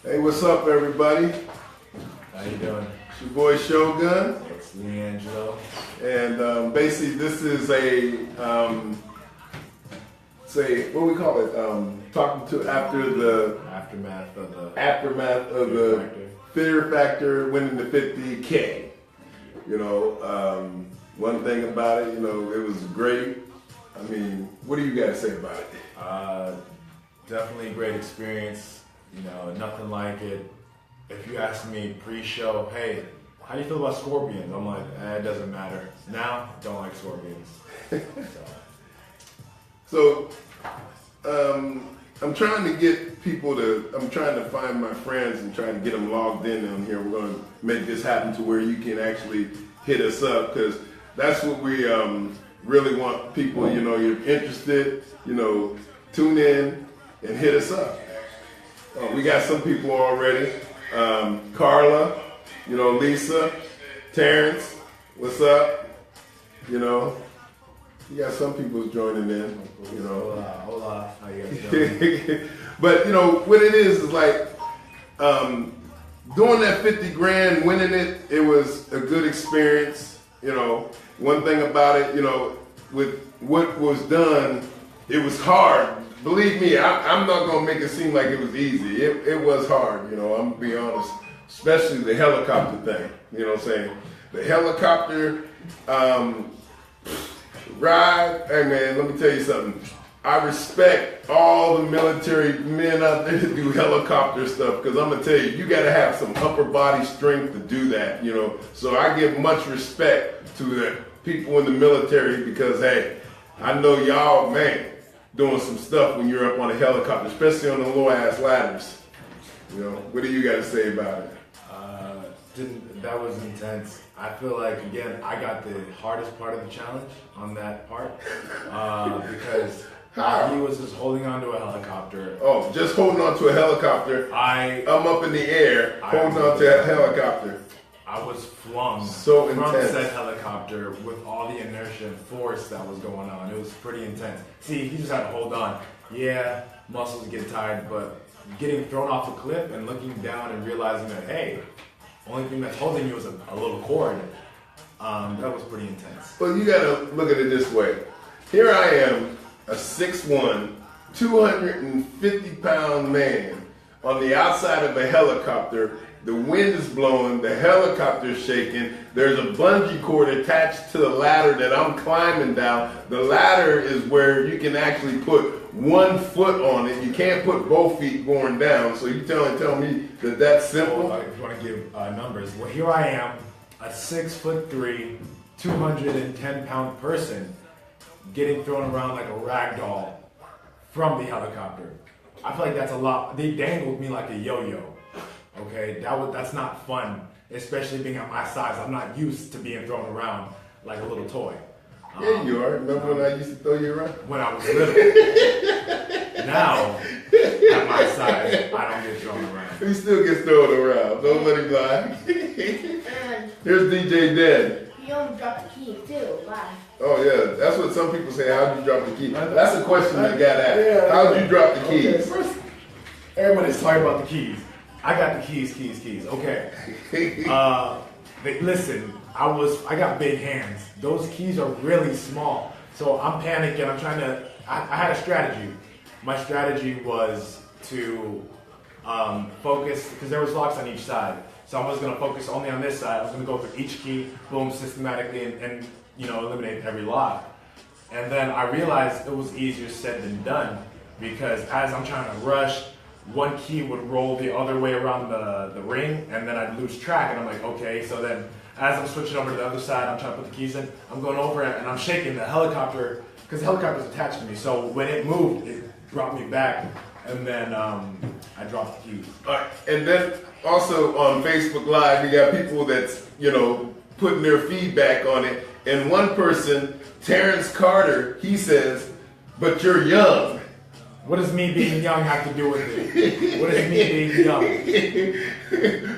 Hey, what's up, everybody? How you doing? It's your boy Shogun, It's LeAngelo. and basically this is what we call it, talking to after the Aftermath aftermath of the Fear Factor winning the 50K. You know, one thing about it, you know, it was great. I mean, what do you guys say about it? Definitely a great experience. You know, nothing like it. If you ask me pre-show, hey, how do you feel about scorpions? I'm like, it doesn't matter. Now, don't like scorpions. So, I'm trying to get people I'm trying to find my friends and trying to get them logged in on here. We're going to make this happen to where you can actually hit us up, because that's what we really want people, you know, you're interested, you know, tune in and hit us up. We got some people already. Carla, you know, Lisa, Terrence, what's up? You know, you got some people joining in, you know. Hola, how you guys doing? But, you know, what it is like, doing that 50 grand, winning it, it was a good experience. You know, one thing about it, you know, with what was done, it was hard. Believe me, I'm not gonna make it seem like it was easy. It was hard, you know, I'm gonna be honest. Especially the helicopter thing, you know what I'm saying? The helicopter ride, hey man, let me tell you something. I respect all the military men out there that do helicopter stuff, because I'm gonna tell you, you gotta have some upper body strength to do that, you know. So I give much respect to the people in the military, because hey, I know y'all, man, doing some stuff when you're up on a helicopter, especially on the low ass ladders. You know, what do you got to say about it? That was intense. I feel like, again, I got the hardest part of the challenge on that part, because he was just holding onto a helicopter. Oh, just holding on to a helicopter. I'm up in the air, holding on to a helicopter. I was flung so from intense. said helicopter with all the inertia and force that was going on. It was pretty intense. See, he just had to hold on. Yeah, muscles get tired, but getting thrown off a cliff and looking down and realizing that, hey, only thing that's holding you is a little cord. That was pretty intense. Well, you got to look at it this way. Here I am, a 6'1", 250-pound man on the outside of a helicopter. The wind is blowing, the helicopter is shaking, there's a bungee cord attached to the ladder that I'm climbing down. The ladder is where you can actually put 1 foot on it. You can't put both feet going down. So you tell me that that's simple? Well, if you want to give numbers, well, here I am, a 6'3", 210-pound person getting thrown around like a rag doll from the helicopter. I feel like that's a lot. They dangled me like a yo-yo. Okay, that's not fun, especially being at my size. I'm not used to being thrown around like a little toy. Yeah, you are. Remember when I used to throw you around? When I was little. Now, at my size, I don't get thrown around. He still gets thrown around. Don't let him lie. Here's DJ Den. You don't drop the keys too. Why? Oh yeah, that's what some people say. How'd you drop the keys? That's a question I got asked. How'd you drop the keys? Okay, first, everybody's talking about the keys. I got the keys. Okay. Listen, I got big hands. Those keys are really small. So I'm panicking. I had a strategy. My strategy was to focus, because there was locks on each side. So I was going to focus only on this side. I was going to go through each key, boom, systematically, and you know, eliminate every lock. And then I realized it was easier said than done, because as I'm trying to rush, one key would roll the other way around the ring, and then I'd lose track, and I'm like, okay, so then as I'm switching over to the other side, I'm trying to put the keys in, I'm going over it, and I'm shaking the helicopter, because the helicopter's attached to me, so when it moved, it brought me back, and then I dropped the keys. All right, and then also on Facebook Live, we got people that's, you know, putting their feedback on it, and one person, Terrence Carter, he says, but you're young. What does me being young have to do with it? What is me being young?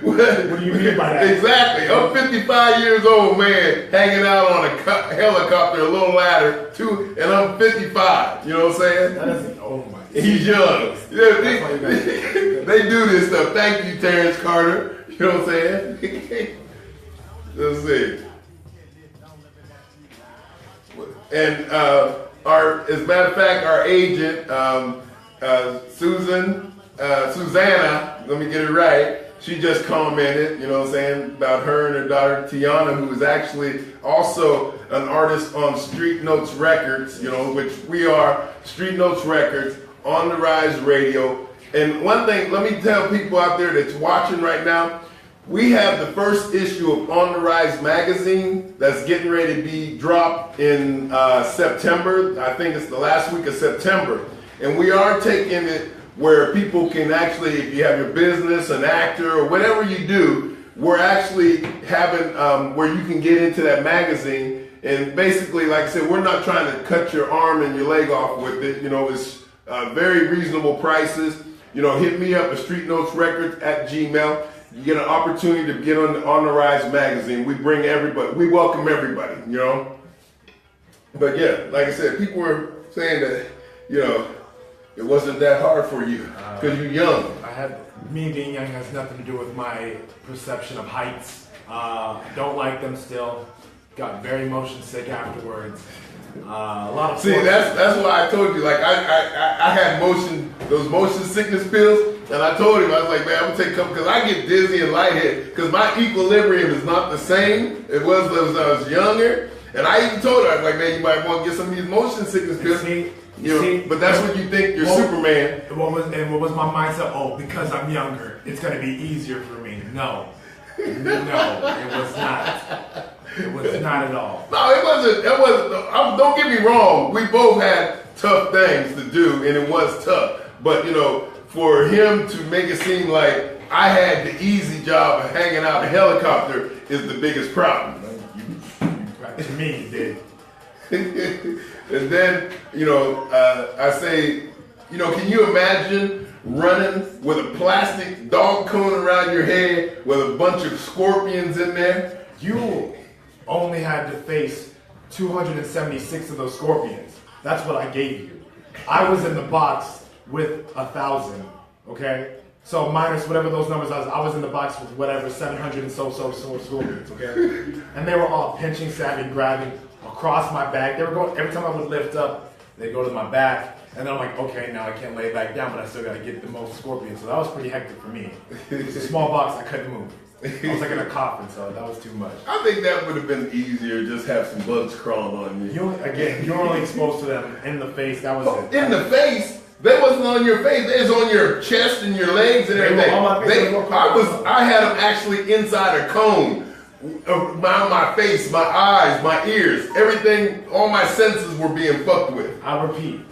What do you mean by that? Exactly. I'm 55 years old, man, hanging out on a helicopter, a little ladder, and I'm 55. You know what I'm saying? That doesn't. Oh my. He's young. That's why you guys. They do this stuff. Thank you, Terrence Carter. You know what I'm saying? Let's see. And as a matter of fact, our agent, Susanna, let me get it right. She just commented, you know what I'm saying, about her and her daughter Tiana, who is actually also an artist on Street Notes Records, you know, which we are, Street Notes Records, On the Rise Radio. And one thing, let me tell people out there that's watching right now, we have the first issue of On the Rise magazine that's getting ready to be dropped in September. I think it's the last week of September. And we are taking it where people can actually, if you have your business, an actor, or whatever you do, we're actually having where you can get into that magazine. And basically, like I said, we're not trying to cut your arm and your leg off with it. You know, it's very reasonable prices. You know, hit me up at Street Notes Records at Gmail. You get an opportunity to get on the Rise magazine. We bring everybody. We welcome everybody, you know. But yeah, like I said, people were saying that, you know, it wasn't that hard for you because you're young. Me being young has nothing to do with my perception of heights. Don't like them still. Got very motion sick afterwards. A lot of that's why I told you. Like I had those motion sickness pills, and I told him I was like, man, I'm gonna take a couple because I get dizzy and lightheaded because my equilibrium is not the same it was when I was younger. And I even told her, I was like, man, you might want to get some of these motion sickness pills. But that's what you think you're Superman. What was my mindset? Oh, because I'm younger, it's gonna be easier for me. No, it was not. It was not at all. No, it wasn't. Don't get me wrong. We both had tough things to do, and it was tough. But you know, for him to make it seem like I had the easy job of hanging out in a helicopter is the biggest problem. To me, you did. And then, you know, I say, you know, can you imagine running with a plastic dog cone around your head with a bunch of scorpions in there? You only had to face 276 of those scorpions. That's what I gave you. I was in the box with 1,000, okay? So minus whatever those numbers are, I was in the box with whatever 700 and so scorpions, okay? And they were all pinching, stabbing, grabbing across my back. They were going, every time I would lift up, they'd go to my back. And then I'm like, okay, now I can't lay back down, but I still gotta get the most scorpions. So that was pretty hectic for me. It was a small box, I couldn't move. I was like in a coffin, so that was too much. I think that would have been easier, just have some bugs crawling on you. You're only exposed to them in the face, that was it. In the face? They wasn't on your face, they was on your chest and your legs and everything. They were on my face. I had them actually inside a cone. Around my face, my eyes, my ears, everything, all my senses were being fucked with. I repeat,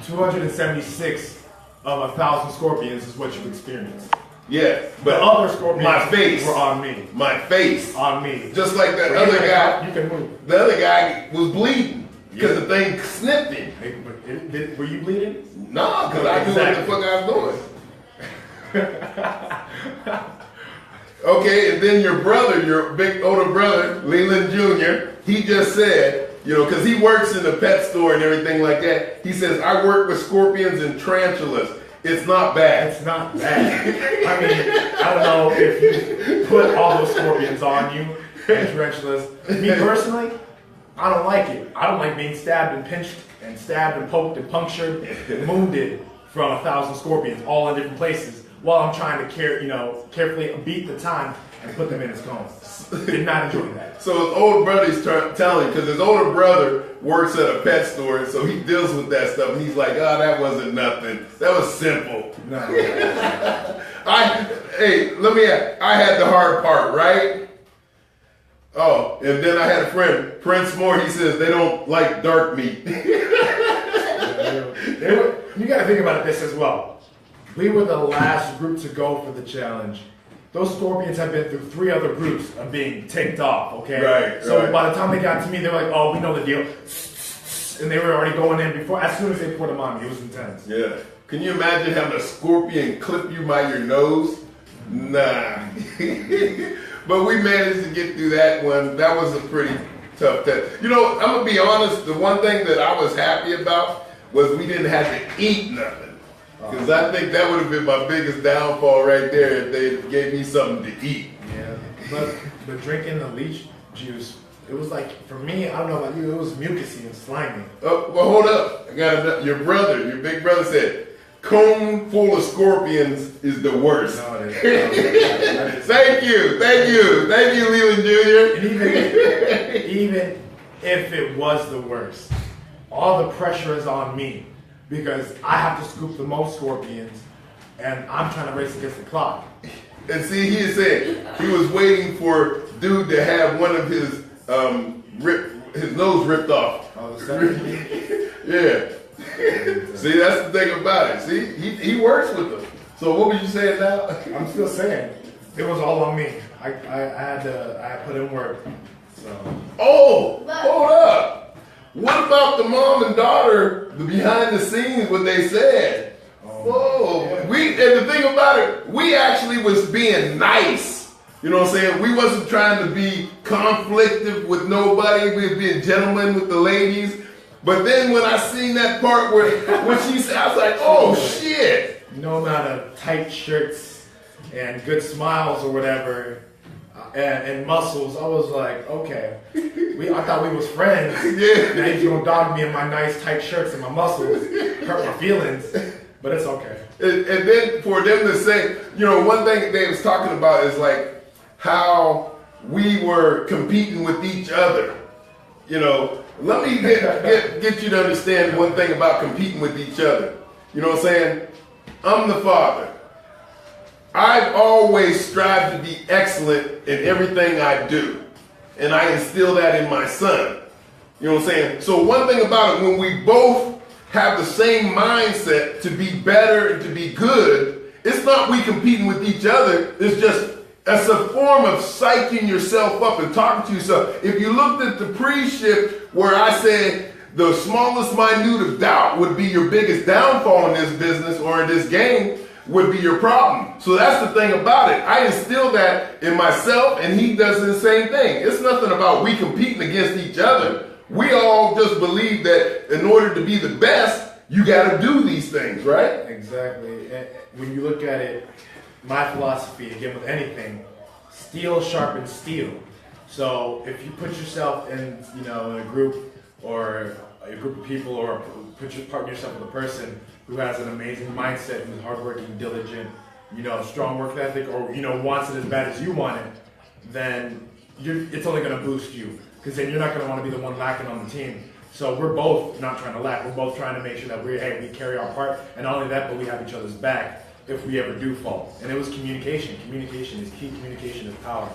276 of 1,000 scorpions is what you experienced. Yeah, but the other scorpions my face were on me. My face. On me. Just like that other guy. You can move. The other guy was bleeding because the thing snipped him. Were you bleeding? No, because I knew what the fuck I was doing. Okay, and then your brother, your big older brother, Leland Jr., he just said, you know, because he works in the pet store and everything like that, he says, I work with scorpions and tarantulas. It's not bad. It's not bad. I mean, I don't know if you put all those scorpions on you and tarantulas. Me personally, I don't like it. I don't like being stabbed and pinched and stabbed and poked and punctured and wounded from 1,000 scorpions all in different places while I'm trying to carefully beat the time and put them in his cones. Did not enjoy that. So his older brother's telling, because his older brother works at a pet store, so he deals with that stuff, and he's like, oh, that wasn't nothing. That was simple. No. Hey, let me ask, I had the hard part, right? Oh, and then I had a friend, Prince Moore, he says they don't like dark meat. You gotta think about this as well. We were the last group to go for the challenge. Those scorpions have been through 3 other groups of being ticked off, okay? Right. So by the time they got to me, they were like, oh, we know the deal. And they were already going in before, as soon as they put them on me. It was intense. Yeah. Can you imagine having a scorpion clip you by your nose? Nah. But we managed to get through that one. That was a pretty tough test. You know, I'm going to be honest, the one thing that I was happy about was we didn't have to eat nothing. Because I think that would have been my biggest downfall right there if they gave me something to eat. Yeah, but drinking the leech juice, it was like, for me, I don't know about you, it was mucusy and slimy. Oh, well, hold up. I got your big brother said, cone full of scorpions is the worst. No, it is. Thank you, Leland Jr. And even if it was the worst, all the pressure is on me because I have to scoop the most scorpions, and I'm trying to race against the clock. And see, he is saying he was waiting for dude to have one of his his nose ripped off. Oh, the Yeah. See, that's the thing about it. See, he works with them. So what were you saying now? I'm still saying it was all on me. I had put in work. So. Oh, hold up. What about the mom and daughter, the behind the scenes, what they said? Whoa. Yeah. And the thing about it, we actually was being nice. You know what I'm saying? We wasn't trying to be conflictive with nobody. We were being gentlemen with the ladies. But then when I seen that part where when she said, I was like, oh shit. No amount of tight shirts and good smiles or whatever. And muscles, I was like, okay. I thought we was friends. Yeah. Now he's gonna dog me in my nice tight shirts and my muscles, hurt my feelings, but it's okay. And then for them to say, you know, one thing they was talking about is like how we were competing with each other. You know, let me get you to understand one thing about competing with each other. You know what I'm saying? I'm the father. I've always strived to be excellent in everything I do. And I instill that in my son. You know what I'm saying? So one thing about it, when we both have the same mindset to be better and to be good, it's not we competing with each other. It's just, it's a form of psyching yourself up and talking to yourself. If you looked at the pre-shift where I said the smallest minute of doubt would be your biggest downfall in this business or in this game, would be your problem. So that's the thing about it. I instill that in myself and he does the same thing. It's nothing about we competing against each other. We all just believe that in order to be the best, you got to do these things, right? Exactly. And when you look at it, my philosophy, again with anything, steel sharpens steel. So if you put yourself in, in a group or a group of people or partner yourself with a person who has an amazing mindset, who's hardworking, diligent, strong work ethic, or wants it as bad as you want it, then it's only going to boost you, because then you're not going to want to be the one lacking on the team. So we're both not trying to lack. We're both trying to make sure that we carry our part, and not only that, but we have each other's back if we ever do fall. And it was communication. Communication is key. Communication is power.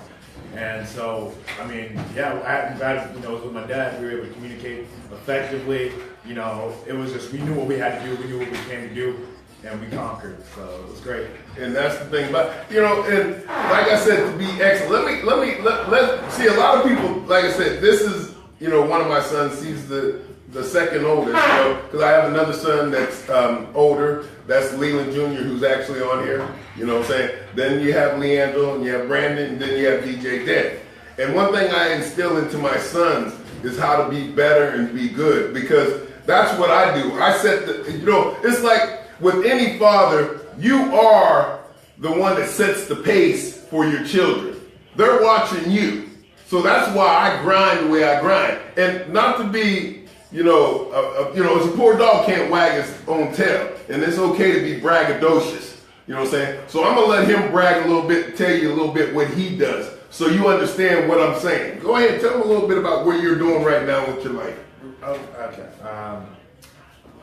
And so, I'm glad, it was with my dad. We were able to communicate effectively. It was just, we knew what we had to do. We knew what we came to do, and we conquered. So it was great. And that's the thing about, and like I said, to be excellent. Let's see, a lot of people, like I said, this is, one of my sons, he's the second oldest, because I have another son that's older. That's Leland Jr., who's actually on here. You know what I'm saying? Then you have LeAngelo, and you have Brandon, and then you have DJ Den. And one thing I instill into my sons is how to be better and be good, because that's what I do. I set it's like with any father, you are the one that sets the pace for your children. They're watching you. So that's why I grind the way I grind. And not to be, as a poor dog can't wag his own tail. And it's okay to be braggadocious. You know what I'm saying? So I'm going to let him brag a little bit and tell you a little bit what he does, so you understand what I'm saying. Go ahead, tell him a little bit about what you're doing right now with your life. Oh, okay.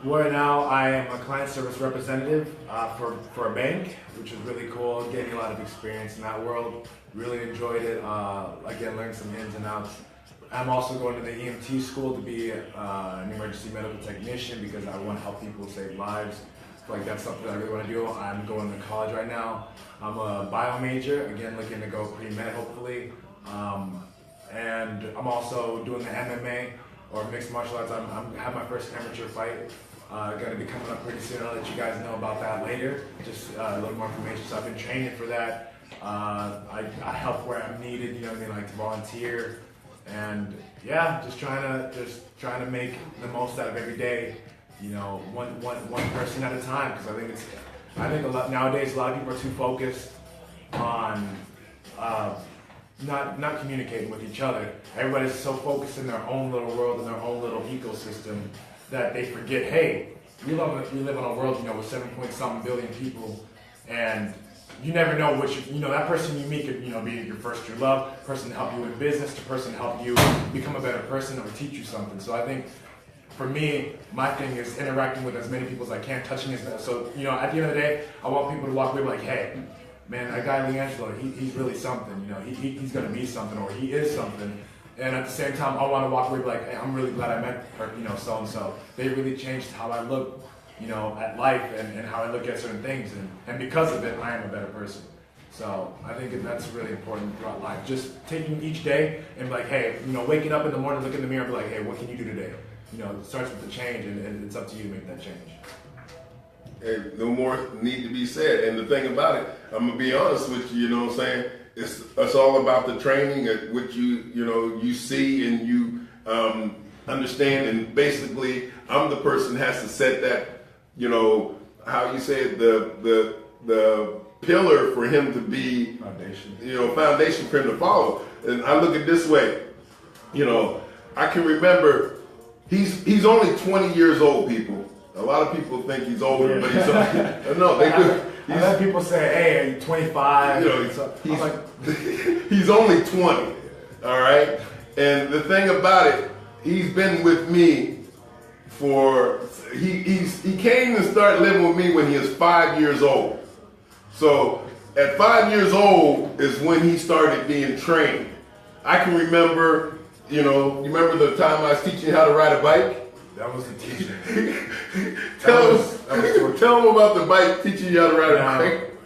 Right now, I am a client service representative for a bank, which is really cool. Getting a lot of experience in that world. Really enjoyed it. Again, learned some ins and outs. I'm also going to the EMT school to be an emergency medical technician, because I want to help people save lives. I feel like that's something I really want to do. I'm going to college right now. I'm a bio major, again looking to go pre-med hopefully. And I'm also doing the MMA, or mixed martial arts. I have my first amateur fight. Going to be coming up pretty soon. I'll let you guys know about that later. Just a little more information. So I've been training for that. I help where I'm needed, like to volunteer. And yeah, just trying to make the most out of every day one person at a time. Because I think nowadays a lot of people are too focused on not communicating with each other. Everybody's so focused in their own little world, in their own little ecosystem, that they forget, hey, we live in a world, with 7 billion people, and you never know that person you meet could, be your first true love, person to help you in business, the person to help you become a better person or teach you something. So I think, for me, my thing is interacting with as many people as I can, touching as many. So, at the end of the day, I want people to walk away like, hey, man, that guy LeAngelo, he's really something. He's going to be something, or he is something. And at the same time, I want to walk away like, hey, I'm really glad I met her, so-and-so. They really changed how I look, at life and how I look at certain things. And because of it, I am a better person. So I think that's really important throughout life. Just taking each day and be like, hey, waking up in the morning, look in the mirror and be like, hey, what can you do today? It starts with the change, and it's up to you to make that change. Hey, no more need to be said. And the thing about it, I'm gonna be honest with you. You know what I'm saying? It's all about the training, which you see and you understand. And basically, I'm the person that has to set that. How you say it, the pillar for him to be Foundation. Foundation for him to follow. And I look at it this way. I can remember. He's only 20 years old, people. A lot of people think he's older, but he's no, they do. I let people say, "Hey, are you 25?" He's only 20. All right, and the thing about it, he's been with me for he came and started living with me when he was 5 years old. So at 5 years old is when he started being trained. I can remember. You remember the time I was teaching you how to ride a bike? That was the teaching. Tell him about the bike, teaching you how to ride a bike.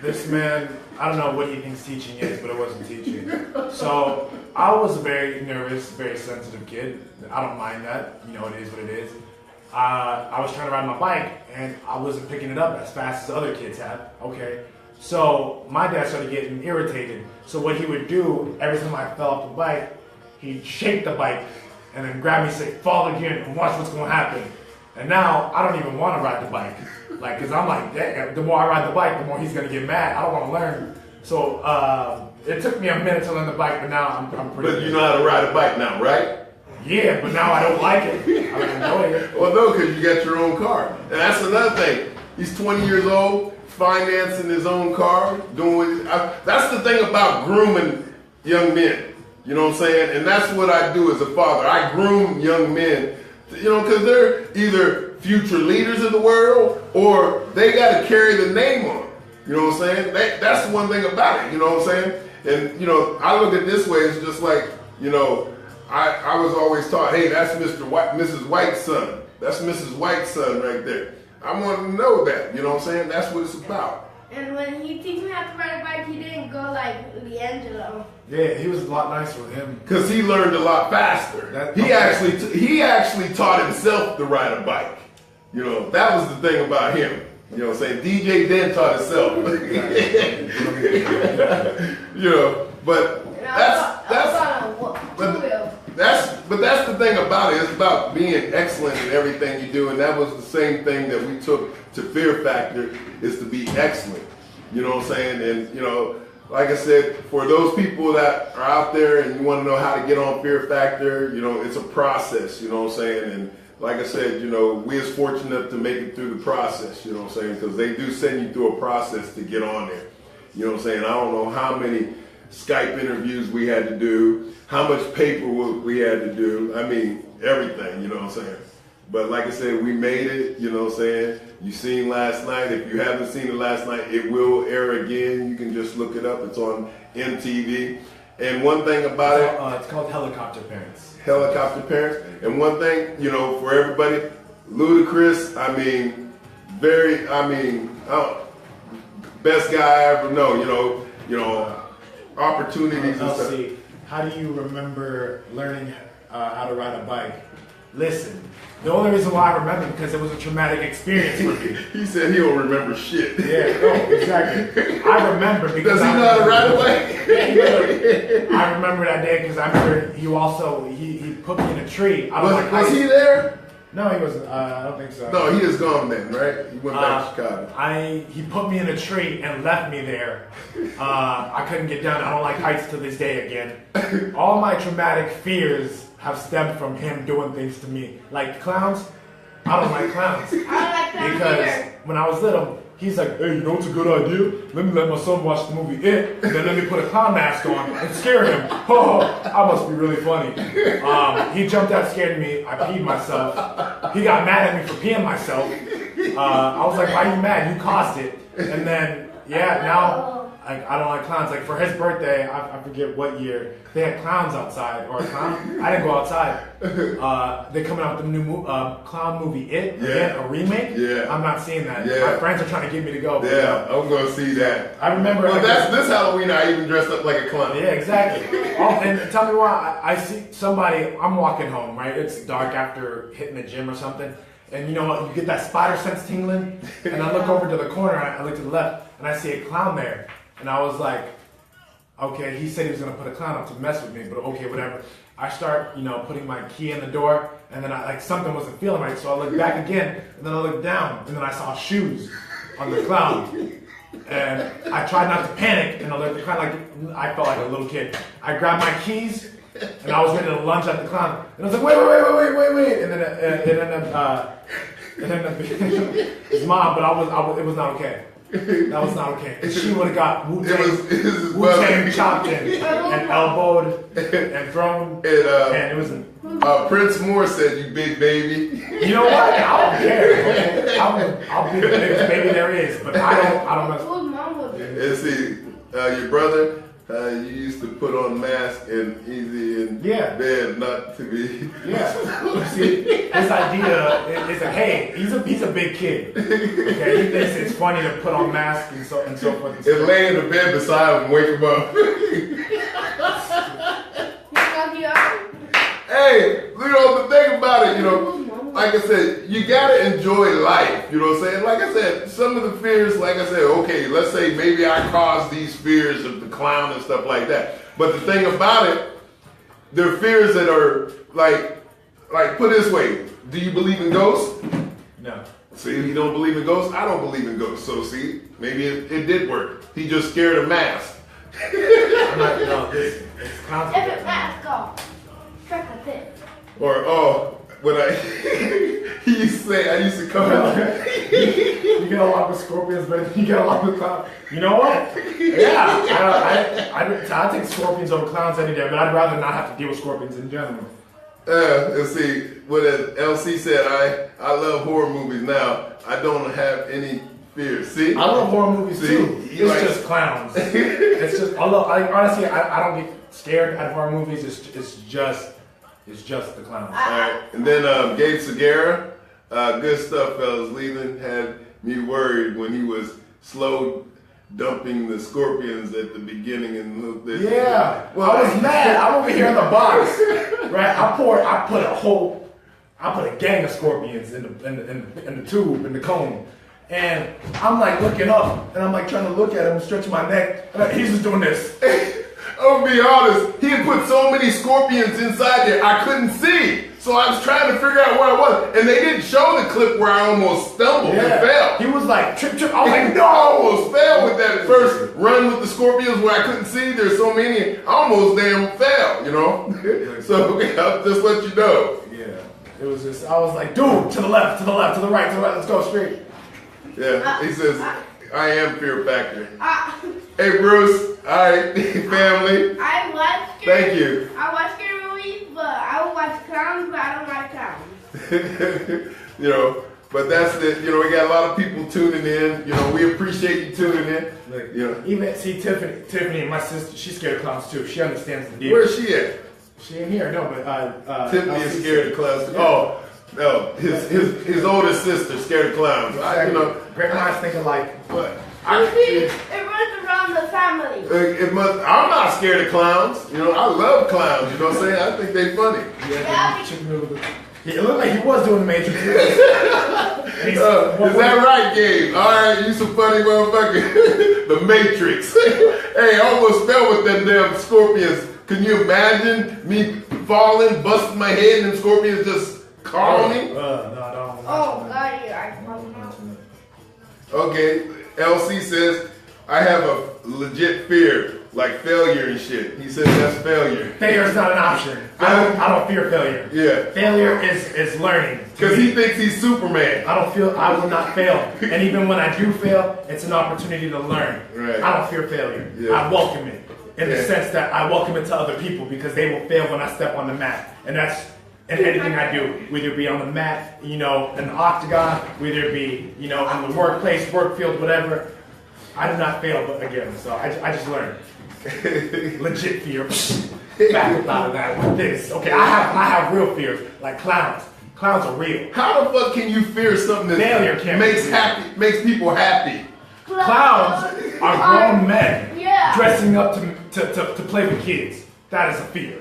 This man, I don't know what he thinks teaching is, but it wasn't teaching. So I was a very nervous, very sensitive kid. I don't mind that. It is what it is. I was trying to ride my bike, and I wasn't picking it up as fast as other kids have. Okay. So my dad started getting irritated. So what he would do, every time I fell off the bike, he'd shake the bike and then grab me and say, fall again and watch what's going to happen. And now I don't even want to ride the bike. Because I'm like, damn, the more I ride the bike, the more he's going to get mad. I don't want to learn. So it took me a minute to learn the bike, but now I'm pretty But you know how to ride a bike now, right? Yeah, but now I don't like it. I don't enjoy it. Well, no, because you got your own car. And that's another thing. He's 20 years old, financing his own car, that's the thing about grooming young men. You know what I'm saying? And that's what I do as a father. I groom young men, because they're either future leaders of the world or they got to carry the name on. You know what I'm saying? That's the one thing about it. You know what I'm saying? And, I look at it this way. It's just like, I was always taught, hey, that's Mrs. White's son. That's Mrs. White's son right there. I want to know that. You know what I'm saying? That's what it's about. And when he teach me how to ride a bike, he didn't go like LeAngelo. Yeah, he was a lot nicer with him. Because he learned a lot faster. He actually taught himself to ride a bike. That was the thing about him. You know what I'm saying? DJ then taught himself. But that's the thing about it. It's about being excellent in everything you do, and that was the same thing that we took to Fear Factor, is to be excellent. You know what I'm saying? And like I said, for those people that are out there and you want to know how to get on Fear Factor, it's a process. You know what I'm saying? And like I said, we is fortunate to make it through the process. You know what I'm saying? Because they do send you through a process to get on there. You know what I'm saying? I don't know how many Skype interviews we had to do, how much paperwork we had to do. I mean, everything, you know what I'm saying? But like I said, we made it, you know what I'm saying? You seen last night. If you haven't seen it last night, it will air again. You can just look it up. It's on MTV. And one thing about it... it's called Helicopter Parents. Helicopter Parents. And one thing, for everybody, Ludacris, best guy I ever know, opportunities and stuff. How do you remember learning how to ride a bike? Listen, the only reason why I remember because it was a traumatic experience for me. He said he don't remember shit. Yeah, no, exactly. I remember because does he know how to ride a bike? I remember that day because I remember he put me in a tree. Was he there? No, he wasn't. I don't think so. No, he is gone then, right? He went back to Chicago. He put me in a tree and left me there. I couldn't get down. I don't like heights to this day again. All my traumatic fears have stemmed from him doing things to me. Like clowns, I don't like clowns. I don't like clowns Because either. when I was little, he's like, hey, you know what's a good idea? Let me let my son watch the movie It, and then let me put a clown mask on and scare him. Oh, I must be really funny. He jumped out, scared me. I peed myself. He got mad at me for peeing myself. I was like, why are you mad? You caused it. And then, yeah, now I don't like clowns. Like for his birthday, I forget what year, they had clowns outside, or a clown. I didn't go outside. They're coming out with the new clown movie It, again, a remake. Yeah. I'm not seeing that. Yeah. My friends are trying to get me to go. Yeah, I'm gonna see that. I remember. Well, that's this Halloween. I even dressed up like a clown. Yeah, exactly. And tell me why. I see somebody. I'm walking home, right? It's dark after hitting the gym or something, and you know what? You get that spider sense tingling, and I look over to the corner. I look to the left, and I see a clown there, and I was like, okay. He said he was gonna put a clown up to mess with me, but okay, whatever. I start, putting my key in the door, and then something wasn't feeling right, so I looked back again, and then I looked down, and then I saw shoes on the clown. And I tried not to panic, and I looked kind of like I felt like a little kid. I grabbed my keys, and I was ready to lunge at the clown, and I was like, wait, and then it ended up being his mom, but it was not okay. That was not okay. She would have got Wu-Tang chopped in and elbowed and thrown, and it was. Prince Moore said, "You big baby." You know what? I don't care. Okay? I'll be the biggest baby there is, but I don't mess. Whose mom was it? And see, your brother, you used to put on mask and easy in bed not to be. Yeah. See, his idea is like, hey, he's a big kid. Okay, he thinks it's funny to put on masks and so forth. And And lay in the bed beside him and wake him up. Hey, the thing about it, like I said, you gotta enjoy life. You know what I'm saying? Like I said, some of the fears, like I said, okay, let's say maybe I caused these fears of the clown and stuff like that. But the thing about it, they're fears that are like put it this way, do you believe in ghosts? No. See, you don't believe in ghosts? I don't believe in ghosts. So see, maybe it did work. He just scared a mask. I'm not, no, it's constant. If it mask off. Trick or treat. Or when he used to say, I used to come out. You get along with scorpions, but you get along with clowns. You know what? Yeah, I take scorpions over clowns any day, but I'd rather not have to deal with scorpions in general. Let's see, what LC said, I love horror movies now. I don't have any fears. See? I love horror movies too. It's just clowns. It's just, although honestly, I don't get scared at horror movies. It's just the clowns. All right, and then Gabe Segura, good stuff, fellas. Leland had me worried when he was slow dumping the scorpions at the beginning and this. Yeah, well, I was mad. I'm over here in the box, right? I put a gang of scorpions in the tube, in the cone. And I'm like looking up, and I'm like trying to look at him, stretching my neck. And he's just doing this. I'm gonna be honest, he had put so many scorpions inside there, I couldn't see. So I was trying to figure out where I was. And they didn't show the clip where I almost stumbled and fell. He was like, trip. I was like, No, I almost fell with that first run with the scorpions where I couldn't see. There's so many, I almost damn fell, So I'll just let you know. Yeah, it was just, I was like, dude, to the left, to the left, to the right, let's go straight. Yeah, he says, I am fear factor. Hey, Bruce. All right, family. I watch Thank you. I watch scary movies, but I will watch clowns, but I don't like clowns. But that's it. We got a lot of people tuning in. We appreciate you tuning in. Look, even see Tiffany, my sister, she's scared of clowns too. She understands the deal. Where's she at? She ain't here, no, but Tiffany is scared of clowns. Yeah. Oh, no, his oldest sister scared of clowns. Great minds think alike. What? It runs around the family. I'm not scared of clowns. I love clowns. You know what I'm saying? I think they funny. It looked like he was doing the Matrix. Is that right, Gabe? All right, you some funny motherfucker. The Matrix. Hey, I almost fell with them damn scorpions. Can you imagine me falling, busting my head, and them scorpions just Colony? No, I don't. Oh, God, yeah, I don't know. Okay, LC says, I have a legit fear, like failure and shit. He says that's failure. Failure is not an option. I don't fear failure. Yeah. Failure is learning. Because he thinks he's Superman. I will not fail. And even when I do fail, it's an opportunity to learn. Right. I don't fear failure. Yeah. I welcome it. In the Yeah. sense that I welcome it to other people because they will fail when I step on the mat. And that's in anything I do, whether it be on the mat, in the octagon, whether it be, in the workplace, work field, whatever. I do not fail, but again, so I just learned. Legit fear. Back up out of that with this. Okay, I have real fears, like clowns. Clowns are real. How the fuck can you fear something Failure that can't makes people happy? Clowns are grown men Yeah. dressing up to play with kids. That is a fear.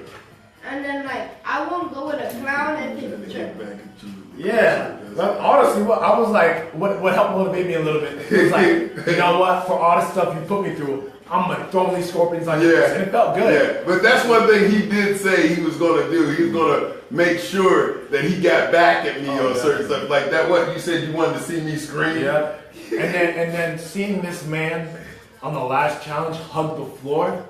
And then, like, I won't go with a clown and Let me it's get back at you. Yeah, but honestly, I was like, what helped motivate me a little bit? It was like, you know what? For all the stuff you put me through, I'm gonna throw these scorpions on your face, and it felt good. Yeah, but that's one thing he did say he was gonna do. He was gonna make sure that he got back at me on certain stuff like that. What you said you wanted to see me scream? Yeah, and then seeing this man on the last challenge hug the floor,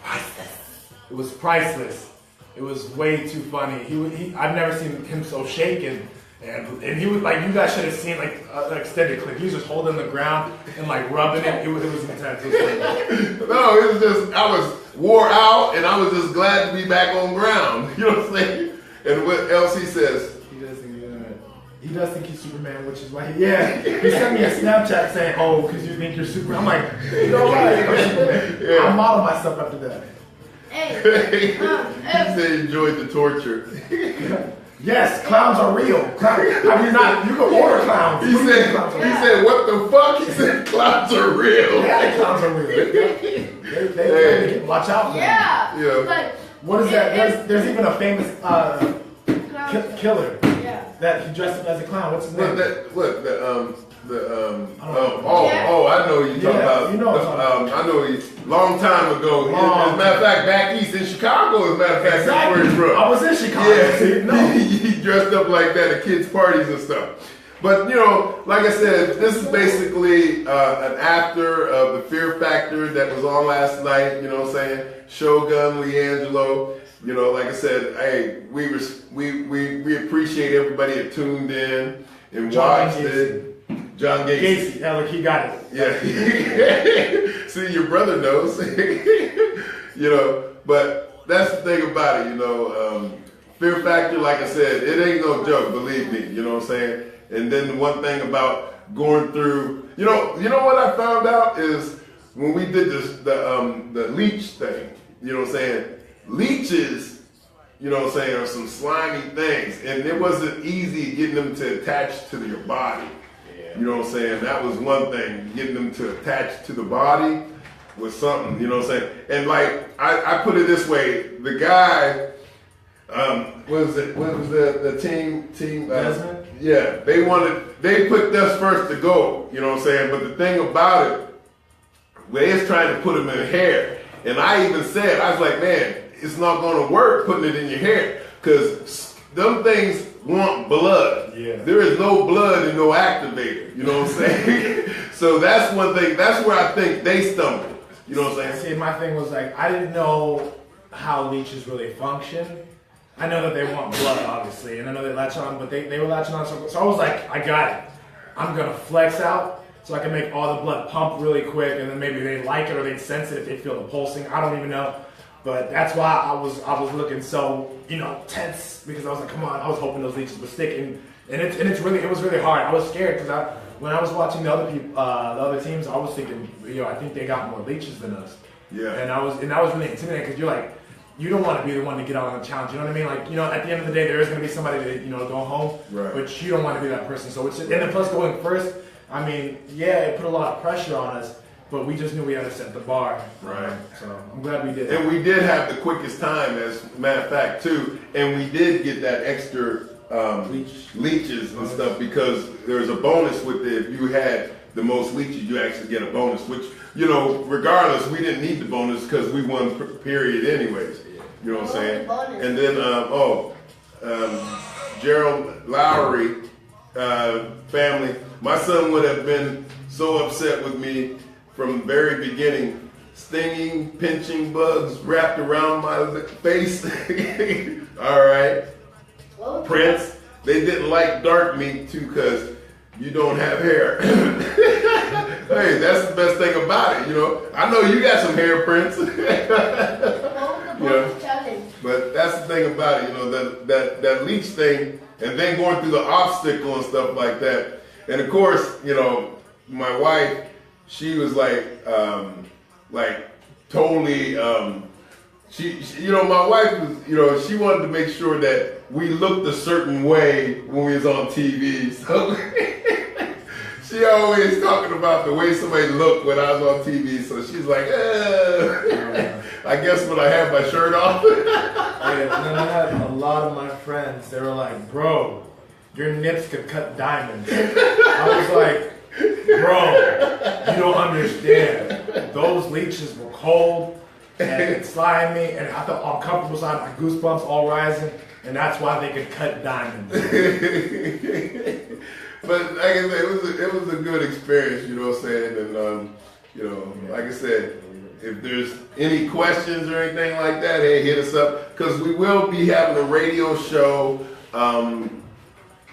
priceless. It was priceless. It was way too funny. I've never seen him so shaken. And he was like, you guys should have seen like an extended clip. He was just holding the ground and like rubbing it. It was intense. It was funny. No, it was just I was wore out and I was just glad to be back on ground. You know what I'm saying? And what LC says, he does think he's Superman, which is why he sent me a Snapchat saying, oh, because you think you're Superman. I'm like, you know what? I'm Superman. Yeah. I model myself after that. he said he enjoyed the torture. Yes, clowns are real. Have you not? You can order clowns. He said, what the fuck? He said, clowns are real. Yeah, clowns are real. They watch out for them. Yeah. Like, What is that? There's even a famous killer yeah. that he dressed up as a clown. What's his name? I know you talking about. You know what I'm talking about. I know he long time ago. As a matter of fact, back east in Chicago, as a matter of fact, Exactly. where he's from. I was in Chicago. Yeah, See? No. he dressed up like that at kids' parties and stuff. But like I said, this is basically an after of the Fear Factor that was on last night. You know what I'm saying? Shogun LeAngelo. Like I said, hey, we appreciate everybody that tuned in and watched it. John Gacy. Yeah, look, he got it. Yeah. See, your brother knows. But that's the thing about it, Fear Factor, like I said, it ain't no joke, believe me, you know what I'm saying? And then the one thing about going through, you know what I found out is when we did the leech thing, you know what I'm saying? Leeches, are some slimy things, and it wasn't easy getting them to attach to your body. You know what I'm saying? That was one thing, getting them to attach to the body was something, you know what I'm saying? And like, I put it this way, the guy, what was the team? Desmond? Yeah, they put us first to go, you know what I'm saying? But the thing about it, they was trying to put them in hair. And I even said, I was like, man, it's not going to work putting it in your hair because them things want blood. Yeah. There is no blood and no activator. You know what I'm saying? So that's one thing. That's where I think they stumbled. You know what I'm saying? See, my thing was like, I didn't know how leeches really function. I know that they want blood, obviously, and I know they latch on, but they were latching on. So I was like, I got it. I'm going to flex out so I can make all the blood pump really quick, and then maybe they like it or they sense it if they feel the pulsing. I don't even know. But that's why I was looking so, tense, because I was like, come on, I was hoping those leeches would stick. And it was really hard. I was scared because when I was watching the other teams, I was thinking, I think they got more leeches than us. Yeah. And I was really intimidated because you're like, you don't want to be the one to get out on the challenge. You know what I mean? Like, at the end of the day, there is going to be somebody that, go home. Right. But you don't want to be that person. So and then plus going first, I mean, yeah, it put a lot of pressure on us. But we just knew we had to set the bar. Right. So I'm glad we did. And we did have the quickest time, as a matter of fact, too. And we did get that extra leeches and stuff because there's a bonus with it. If you had the most leeches, you actually get a bonus, which, regardless, we didn't need the bonus because we won period anyways. You know what I'm saying? And then, Gerald Lowry family, my son would have been so upset with me from the very beginning. Stinging, pinching bugs wrapped around my face. All right. Prince, they didn't like dark meat too because you don't have hair. Hey, that's the best thing about it, you know. I know you got some hair, Prince. But that's the thing about it, you know, that leech thing, and then going through the obstacle and stuff like that. And of course, you know, my wife, she was like totally, she, you know, my wife was, you know, she wanted to make sure that we looked a certain way when we was on TV. So she always talking about the way somebody looked when I was on TV. So she's like, I guess when I have my shirt off. And then I had a lot of my friends, they were like, bro, your nips could cut diamonds. I was like, bro, you don't understand. Those leeches were cold and slimy, and I felt uncomfortable, so I had my goosebumps all rising, and that's why they could cut diamonds. But like I said, it was a good experience, you know what I'm saying? And you know, like I said, if there's any questions or anything like that, hey, hit us up, because we will be having a radio show.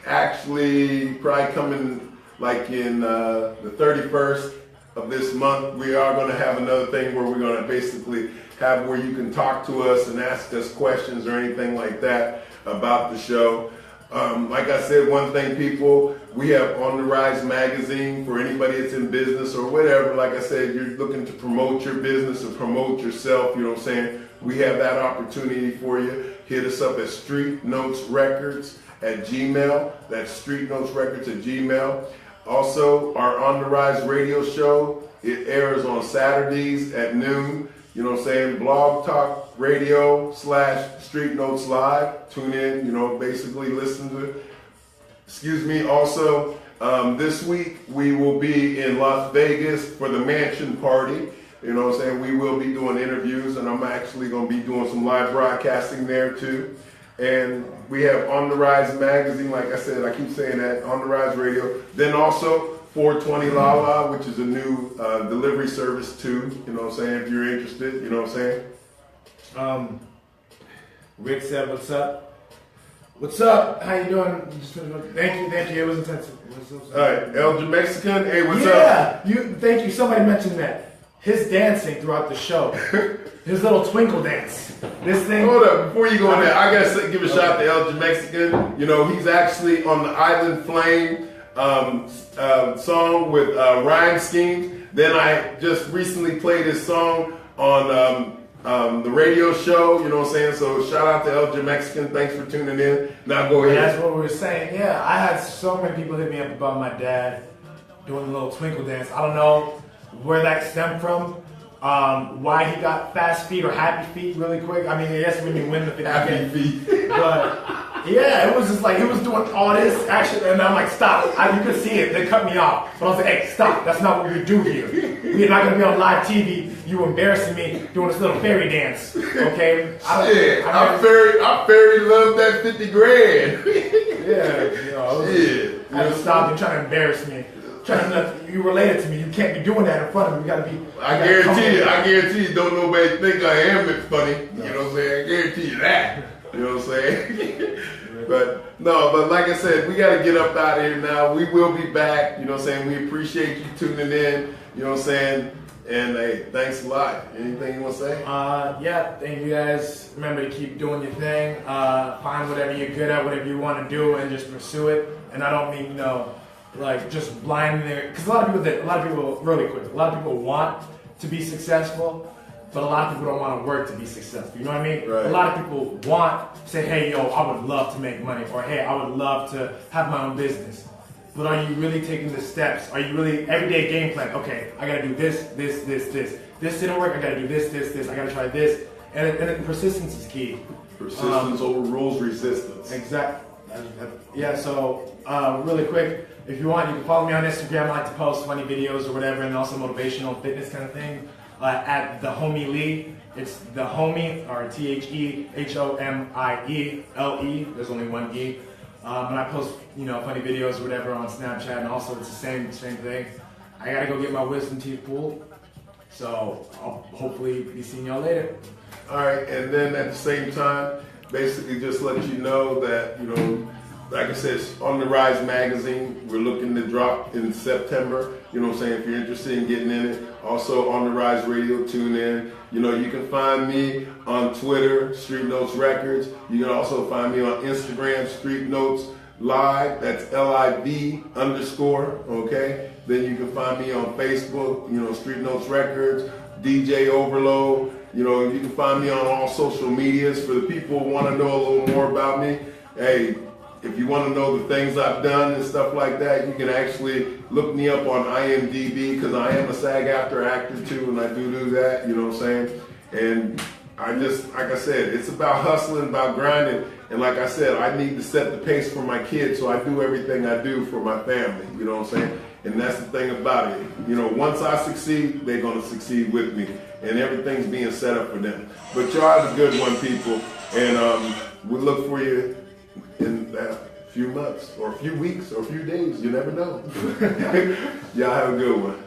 Actually, probably coming like in the 31st of this month. We are going to have another thing where we're going to basically have where you can talk to us and ask us questions or anything like that about the show. Like I said, one thing, people, we have On the Rise magazine for anybody that's in business or whatever. Like I said, you're looking to promote your business or promote yourself, you know what I'm saying? We have that opportunity for you. Hit us up at Street Notes Records at Gmail. That's Street Notes Records at Gmail. Also, our On the Rise radio show, it airs on Saturdays at noon. You know what I'm saying? Blog Talk Radio / Street Notes Live. Tune in, you know, basically listen to it. Excuse me. Also, this week we will be in Las Vegas for the Mansion Party. You know what I'm saying? We will be doing interviews, and I'm actually going to be doing some live broadcasting there too. And we have On the Rise magazine, like I said, I keep saying that, On the Rise radio. Then also 420 Lala, which is a new delivery service too, you know what I'm saying, if you're interested, you know what I'm saying? Rick said, what's up? What's up? How you doing? Thank you, it was intensive. All right, El Mexican, hey, what's up? Yeah, thank you, somebody mentioned that. His dancing throughout the show, his little twinkle dance. This thing. Hold up, before you go in there, I gotta give a shout out to El Mexican. You know, he's actually on the Island Flame song with Rhyme Scheme. Then I just recently played his song on the radio show, you know what I'm saying? So shout out to El Mexican, thanks for tuning in. Now go ahead. That's what we were saying, yeah. I had so many people hit me up about my dad doing a little twinkle dance. I don't know where that stemmed from, why he got fast feet or happy feet really quick. I mean, yes, when you win the 50K. Happy feet. But yeah, it was just like, he was doing all this action, and I'm like, stop. You could see it, they cut me off. But I was like, hey, stop, that's not what we do here. We're not gonna be on live TV, you embarrassing me doing this little fairy dance, okay? I fairy love that 50 grand. Yeah, you know, I had to stop you trying to embarrass me. You related to me. You can't be doing that in front of me. You gotta be. I guarantee you, don't nobody think I am funny. No. You know what I'm saying? I guarantee you that. You know what I'm saying? But like I said, we gotta get up out of here now. We will be back. You know what I'm saying? We appreciate you tuning in. You know what I'm saying? And hey, thanks a lot. Anything you want to say? Yeah, thank you guys. Remember to keep doing your thing. Find whatever you're good at, whatever you want to do, and just pursue it. And I don't mean, you know, like just blind there, because a lot of people really quick, a lot of people want to be successful, but a lot of people don't want to work to be successful. You know what I mean? Right. A lot of people want, say, hey, yo, I would love to make money, or hey, I would love to have my own business. But are you really taking the steps? Are you really everyday game plan? Okay, I gotta do this. This didn't work. I gotta do this. I gotta try this. And persistence is key. Persistence overrules resistance. Exactly. Yeah. So really quick, if you want, you can follow me on Instagram. I like to post funny videos or whatever, and also motivational fitness kind of thing. At the Homie Lee. It's the Homie, or TheHomiele. There's only one E. When I post, funny videos or whatever on Snapchat, and also it's the same thing. I gotta go get my wisdom teeth pulled. So I'll hopefully be seeing y'all later. All right, and then at the same time, basically just let you know that, like I said, it's On the Rise magazine. We're looking to drop in September. You know what I'm saying? If you're interested in getting in it. Also On the Rise Radio, tune in. You can find me on Twitter, Street Notes Records. You can also find me on Instagram, Street Notes Live. That's LIV_, okay? Then you can find me on Facebook, Street Notes Records, DJ Overload. You can find me on all social medias. For the people who want to know a little more about me, hey, if you want to know the things I've done and stuff like that, you can actually look me up on IMDb, because I am a SAG-AFTRA actor too, and I do that, you know what I'm saying? And I just, like I said, it's about hustling, about grinding, and like I said, I need to set the pace for my kids, so I do everything I do for my family, you know what I'm saying? And that's the thing about it. Once I succeed, they're going to succeed with me, and everything's being set up for them. But y'all have a good one, people, and we look for you in a few months, or a few weeks, or a few days. You never know. Y'all have a good one.